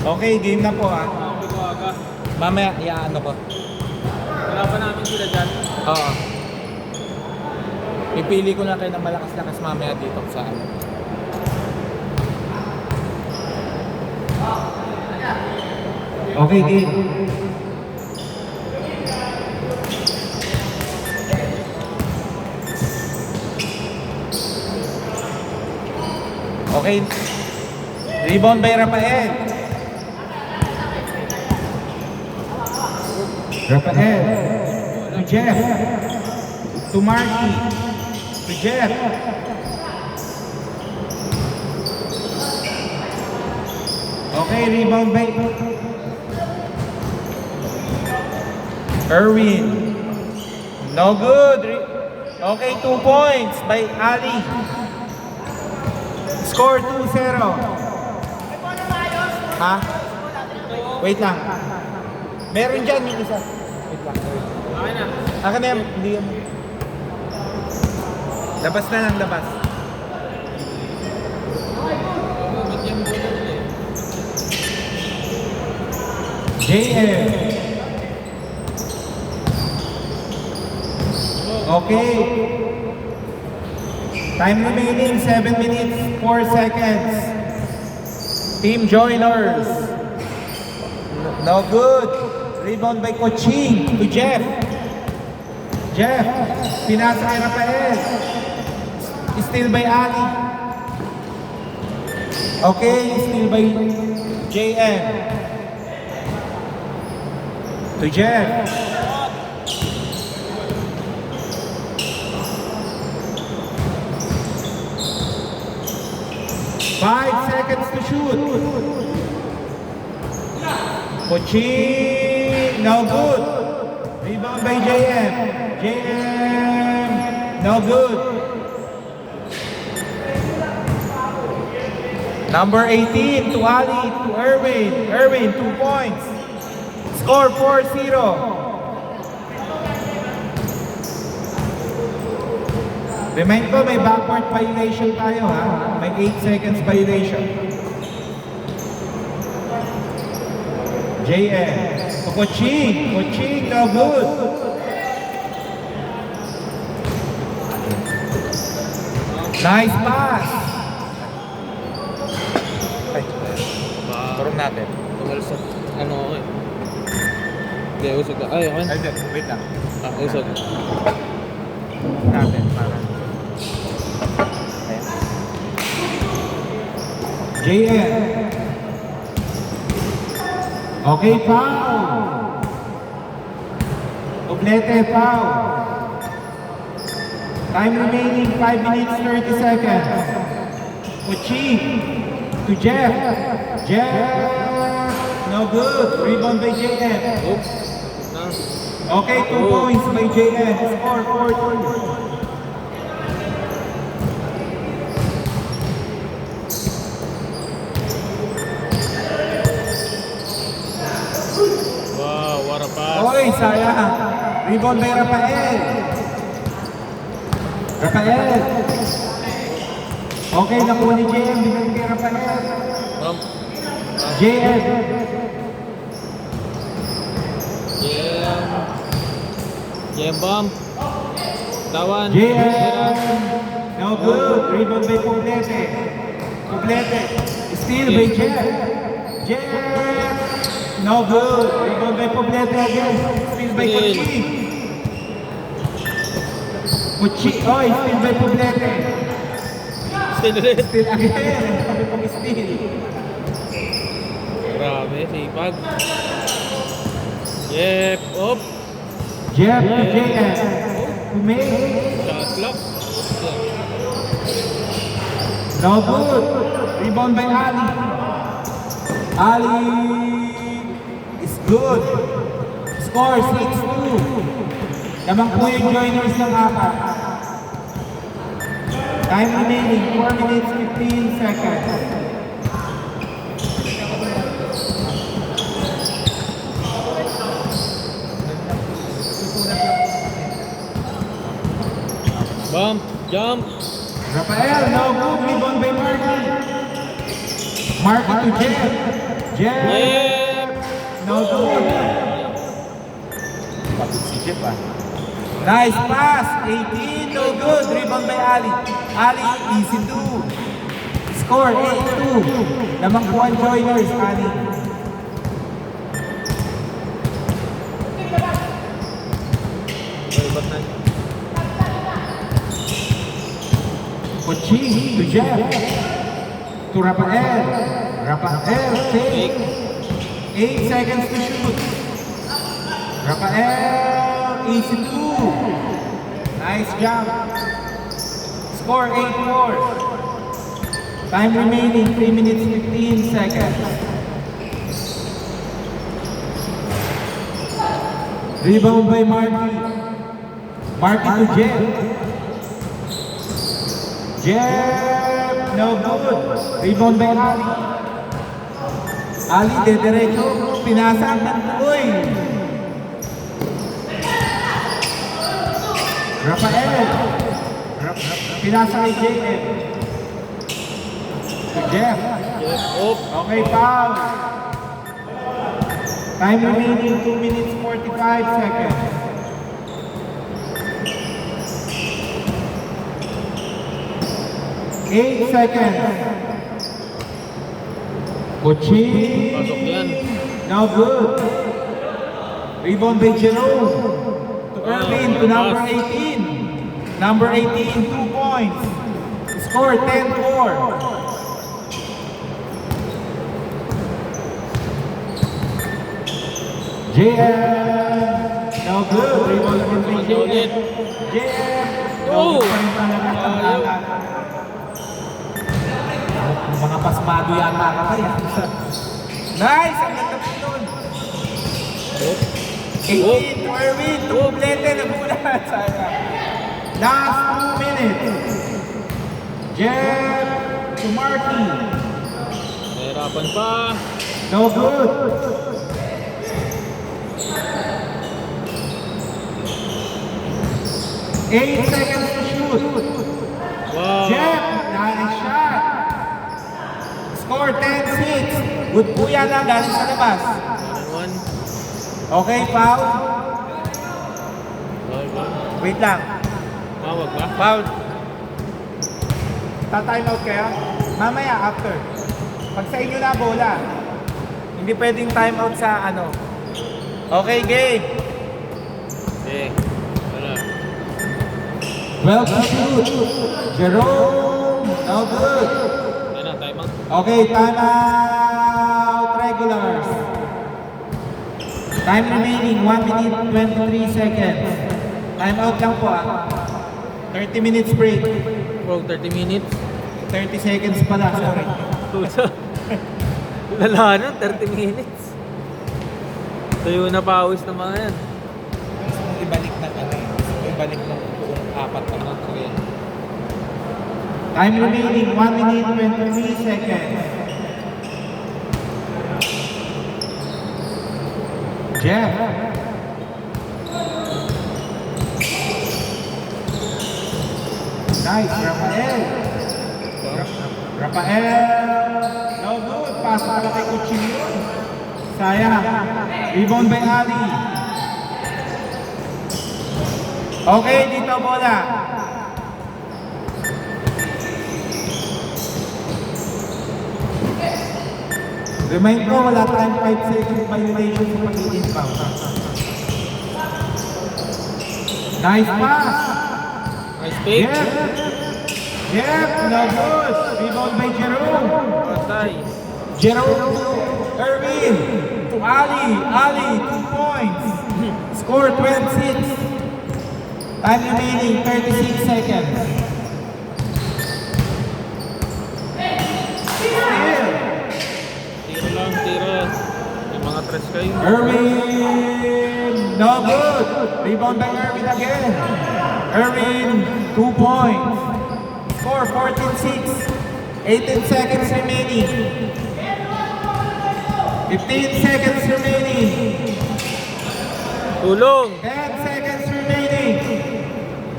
Okay, game na po ah. Okay ko aga. Mamaya, iaano ko. Wala pa namin sila dyan. Oo. Pipili ko na kayo ng malakas-lakas mamaya dito sa ano. Okay, game. Okay. Rebound by Rafael. Rafael. To Jeff. To Marky. To Jeff. Okay, rebound by Erwin. No good. Okay, 2 points by Ali. Score 2-0. Ha? Wait lang. Meron dyan yung isa. Wait lang. Okay na. Akin na yan. Hindi yan. Labas na lang, labas. Ba't yung bola nila eh? JM. Okay. Time remaining 7 minutes 4 seconds. Team joiners. No good. Rebound by Coaching to Jeff. Jeff. Pinasa kay Rafael. Steal by Ali. Okay, steal by JM. To Jeff. Five seconds to shoot. Coaching, no good. Rebound by JM. JM, no good. Number 18 to Ali, to Erwin. Erwin, 2 points. Score 4-0. Remind ko, may backward violation tayo ha. May 8 seconds violation. JM. So, Coaching. Coaching, no good. Nice pass. Ay, turong natin. Tumalsok. Ano ako eh. Hindi, usog na. Ay, okay. Ay, wait lang. Ah, usog. Natin, para. JM. Okay, foul. Oblete, foul. Time remaining 5 minutes 30 seconds. Coaching to Jeff. Jeff. No good. Rebound by JM. Oops. Na. Okay, 2 points by JM. Score 4-2. Wow, what a pass. Oy, sayang. Rebound by Rafael. Rafael. Okay, nakuha ni JM. Binigay kay Rafael. Bump. JM. Yeah, bump. Tawan. JM. No good. Rebound by Poblete. Poblete. Steal by Jeff. Jeff. No good. Rebound by Poblete again. Steal by Steal. Cochi. Cochi. Oy, steal by Poblete. Still ulit. Steal again. Sabi pong steal. Grabe, sipag. Yep, up. Jeff to JM. Kumay. Shot clock. No good. Rebound by Ali. Ali is good. Score 6-2. Lamang po yung joiners ng apat. Time remaining 4 minutes 15 seconds. Bump, jump. Rafael, no good. Rebound by Marky. Marky to Jeff. Jeff! No good. Pagod si Jeff ah. Nice pass. 18, no good. Rebound by Ali. Ali, easy to. Score, 8-2. Namangkuhan joiners, Ali. Well, ba't na? Coaching to Jeff. To Rafael. Rafael, take. 8 seconds to shoot. Rafael, easy two. Nice job. Score 8-4. Time remaining 3 minutes 15 seconds. Rebound by Marky. Marky to Jeff. Jeff, no good. Rebound by Ali. Ali, de derecho. Pinasa ang tantuloy. Rafael. Pinasa kay JF. To Jeff. Jeff, oh. Okay, foul. Time remaining 2 minutes 45 seconds. Eight seconds. Coaching. Pasok yan. Now good. Rebound by Jerome. To Erwin, to number 18. Number 18, 2 points. Score 10-4. JF. No good. Rebound by JF. JF. Oh! Mga pasmado yata ka kaya. Nice! Ang ganda po nun. 18 to Erwin. Tublete na bulat. Sayang. Last 2 minutes. Jeff to Marky. Nahirapan pa. No good. Eight seconds to shoot. Wow. Jeff, nice shot. Score 10-6. Good po yan lang galing sa labas. 1-1. Okay, foul. Foul ba? Wait lang. Tawag ba? Foul. Ta-time out kaya? Mamaya, after. Pag sa inyo na bola, hindi pwedeng time out sa ano. Okay, game. Okay. Wala. 12 to shoot. Jerome, no good. Yan na, time out. Okay, time out, regulars. Time remaining, 1 minute 23 seconds. Time out lang po 30 minutes break. Bro, 30 minutes. 30 seconds pala, sorry. Puso. Lala na, 30 minutes. Tuyo na pawis ng mga yan. Ibalik na kami. Ibalik na buong apat na. Okay. Time remaining, 1 minute 23 seconds. Jeff. Nice, Rafael. Rafael. No good. Pass pala kay Cuchillo. Sayang. Rebound by Ali. Okay, dito bola. Remind ko, wala tayong 5 seconds violation sa pag-i-inbound. Nice pass. Nice fake. Jeff. Jeff, no good. Rebound by Jerome. Patay. Jerome to Erwin. To Ali. Ali, 2 points. Score 26. Time remaining, 36 seconds. Still. Tiro lang, tiro. May mga tres kayo. Erwin, no good. Rebound by Erwin again. Erwin, 2 points. Score 14-6. 18 seconds remaining. 15 seconds remaining. Tulong. 10 seconds remaining.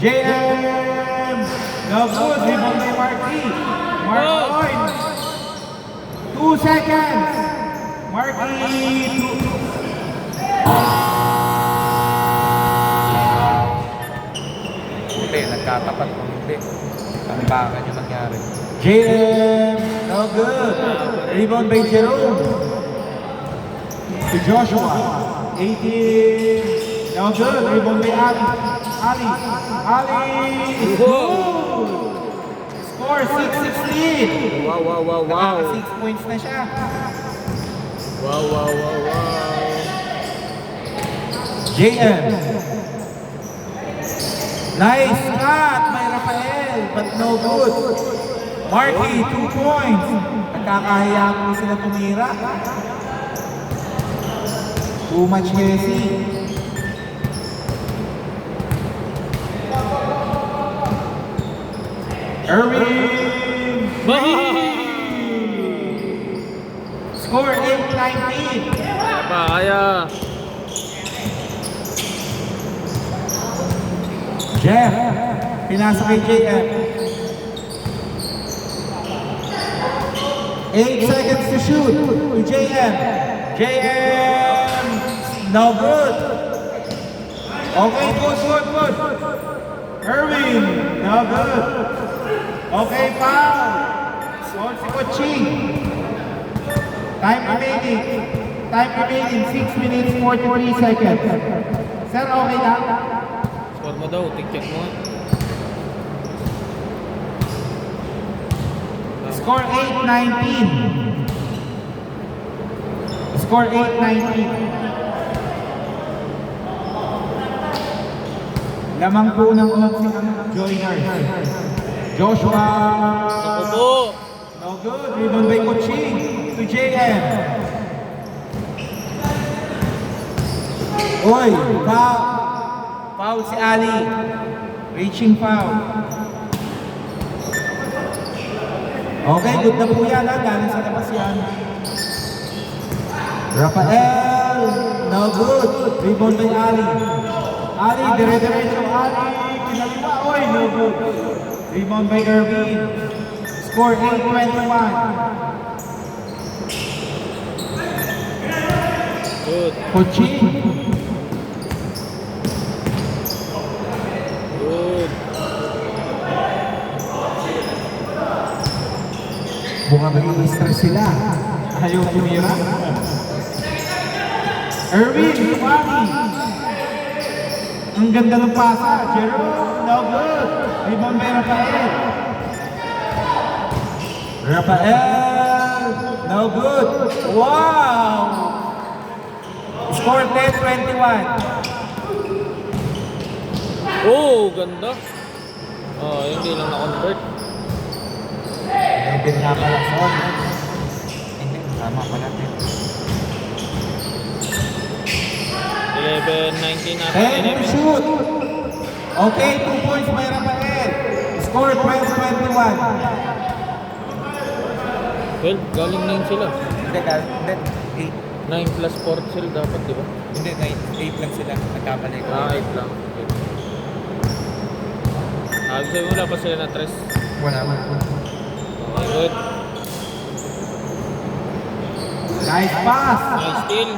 JM, no good. Rebound by Marky. Mark Oin. 2 seconds. Marky 2. Hindi, nagkatapat kung hindi. Ang bakit yung nangyari. JM, no good. Rebound by Jerome. To Joshua. 18, no good. Rebound by Ali. Ali is good. Score 6-16. Wow, wow, wow, wow. Nakaka 6 points na siya. Wow, wow, wow, wow. JM. Nice shot by Rafael, but no good. Marky, 2 points. Nagkakahiya ko sila tumira. Too much Messi. Irving. Score 8-19. Pa, kaya. Jeff, pinasa kay JM. 8 seconds to shoot to JM. JM, no good. Okay, good. Irving, no good. Okay, foul. Score si Coaching. Time remaining 6 minutes 43 seconds. Sir, okay lang? Score mo daw, check mo. Score 8-19. Score 8-19. Lamang po ng unang joiners. Joshua. Ako po. No good. Rebound by Coaching to JM. Oy, foul. Foul si Ali. Reaching foul. Okay, good na po yan ha. Galing sa labas yan. Rafael. No good. Rebound by Ali. Ali, dire-diretso Ali. Kinaliwa. Oy, no good. Rebound by Irving. Score 8-21. Good. Coaching. Good. Mukhang nag-i-stress sila. Ayaw tumira. Irving, Lumani. Ang ganda ng pasa. Jerome, no good. Rebound by Rafael. Rafael, no good. Wow! Score 10-21. Oh, ganda. Oh, hindi lang na-convert. Hindi nga pala son. Hindi, tama pala. 11-19 natin. 10 to shoot. Okay, 2 points by Rafael. Score 12-21. 12, galing 9 sila. Hindi, 9 plus 4 sila dapat, di ba? Hindi, 8 lang sila. Nagkamali ko. 8 lang. Sabi mo, wala pa sila na 3. Wala man. Okay, good. Nice pass. Nice steal.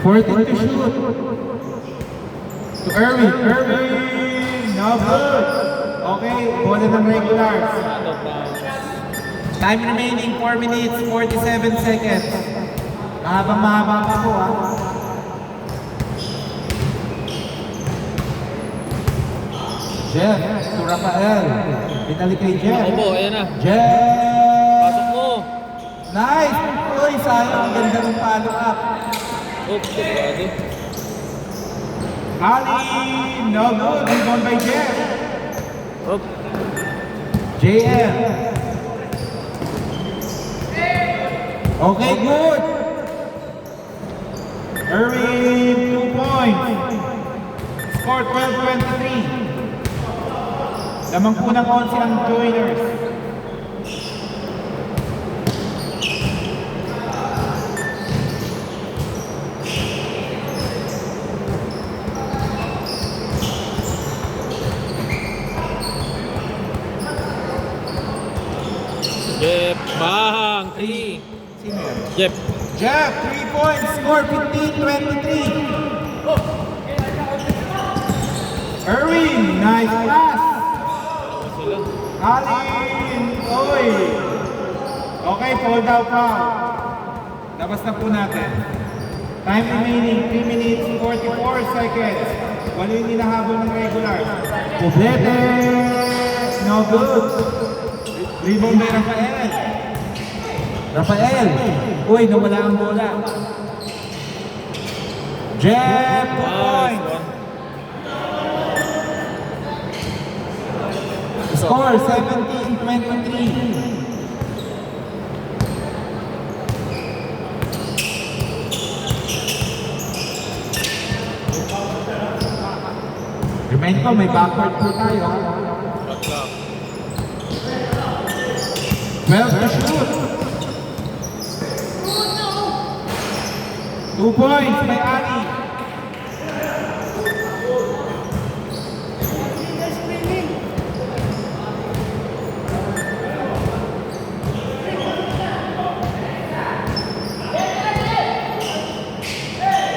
14 to shoot. To Irving. No good. Okay, bola ng regulars. Ano pa? Time remaining 4 minutes 47 seconds. Mahaba pa po ha. Jeff to Rafael. Pinalik kay Jeff. Ako po, ayan na. Jeff. Pasok mo. Nice. Uy, sayang. Ang ganda ng follow up. Oops, sigurado. Ali. No good. Rebound by Jeff. Oop. JM. Okay, good. Irving, 2 points. Score 12-23. Lamang po ng 11 ang joiners. Jeff. Bang! 3. Sino yan? Jeff. Jeff, 3 points, score 15-23. Erwin, nice pass. Sila. Alin, oy. Okay, fold out foul. Labas na po natin. Time remaining, 3 minutes, 44 seconds. Walo yung hinahabol ng regular. Poblete, no good. Rebound by Rafael. Rafael, uy, nawala ang bola. Jeff, 2 points. Score 17-23. Remind ko, may backward po tayo. 12 to shoot. 2 points by Ali.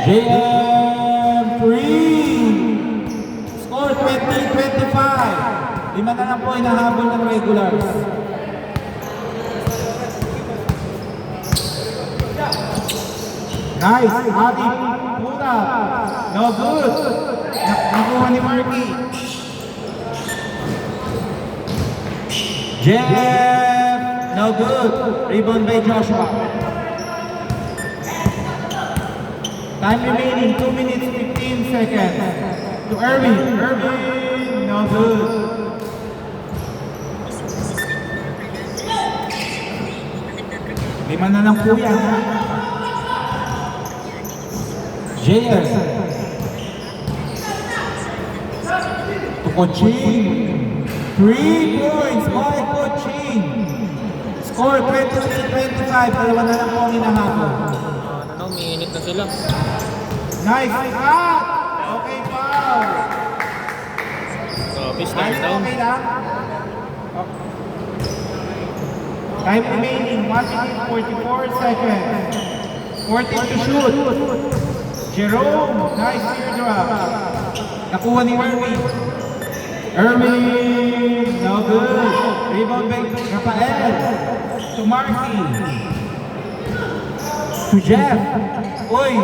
JM 3. Score 20-25. 5 na lang po inahabol ng regulars. Nice, Ali, pura. No good. Nakuha ni Marky. Jeff, no good. Rebound by Joshua. Time remaining, 2 minutes, 15 seconds. To Irving. Irving, no good. Lima na lang po yan. JS. To Coaching. 3 points by Coaching. Score 23-25. Dalawa na lang po ang hinahabol. Umiinit na sila. Nice shot! Okay, foul! Grabe, start Nice, down. okay lang? Time remaining, 1 minute 44 seconds. 14 to shoot. Jerome, nice teardrop. Nakuha ni Irving. Irving, no good. Rebound by Rafael. To Marky. To Jeff. Uy.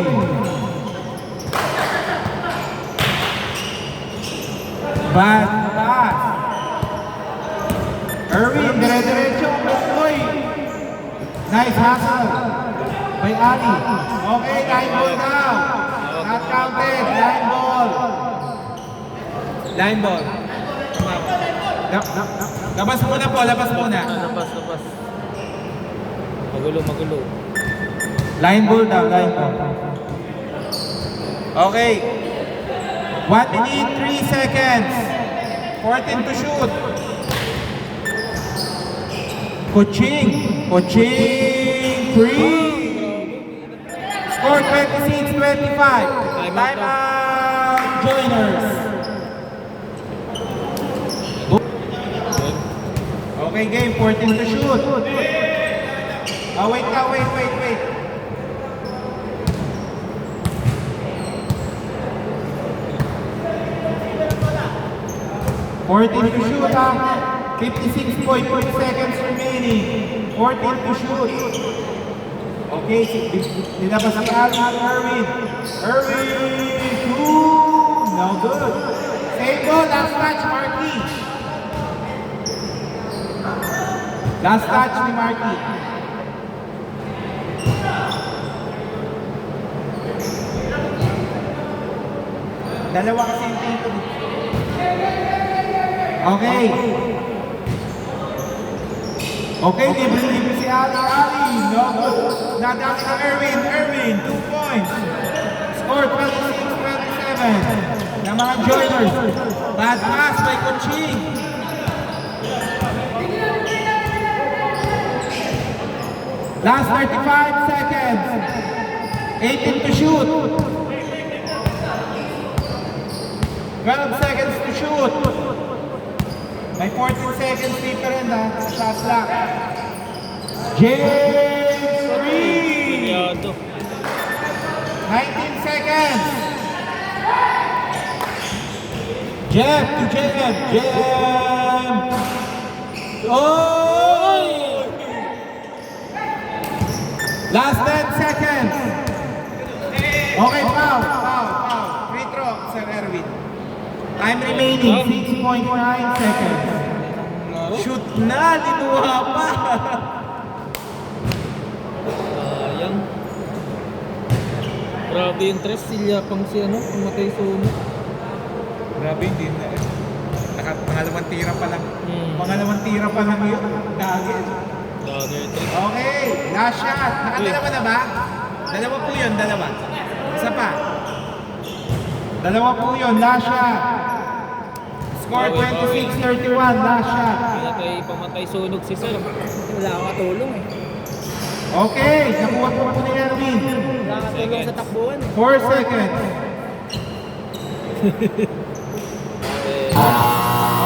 Bad pass. Irving, dire-diretso. Uy. Nice hustle. By Ali. Okay, 9 ball now. Not counted. 9 ball. Line ball. Labas muna po, labas muna. Labas. Magulo. Line ball daw, line ball. Okay. 1 minute, 3 seconds. 14 to shoot. Coaching, 3. Score 26-25. Time out, Joiners. Okay, game, 14 to shoot. Oh, wait. 14 to shoot, 56.2 seconds remaining. 14 to shoot. Okay, nilabas si Irving. Irving, 2. No good. Same goal, last touch, Marky. Last touch ni Marky. Dalawa kasi yung team ko. Okay. Okay, libre si Ali. No good. Nadali na Irving, 2 points. Score 26-27. Ng mga Joiners. Bad pass by Coaching. Last 35 seconds. 18 to shoot. 12 seconds to shoot. May 14 seconds different shot clock. James Reed! Pinyado. 19 seconds. Jeff to Jeff. Jeff. Oh! Last 10 seconds. Okay, foul. Free throw, Sir Erwin. Time remaining, 6.9 seconds. Shoot na, linuha pa. Sayang. Grabe yung tres. Silya pang si ano, pumatay sa uno. Grabe, hindi na eh. Pangalawang tira pa lang. Hmm. Pangalawang tira pa lang yun. Dagi. Dagger tres. Okay, last shot. Nakadalawa na ba? Dalawa po yun, dalawa. Isa pa. Dalawa po yun, last shot. Score 26-31, last shot. Kaya tayo pamatay sunog si Sir. Wala akong katulong eh. Okay, nakuha po po ni Erwin. Wala akong katulong sa takbuhan eh. 4 seconds. Eh,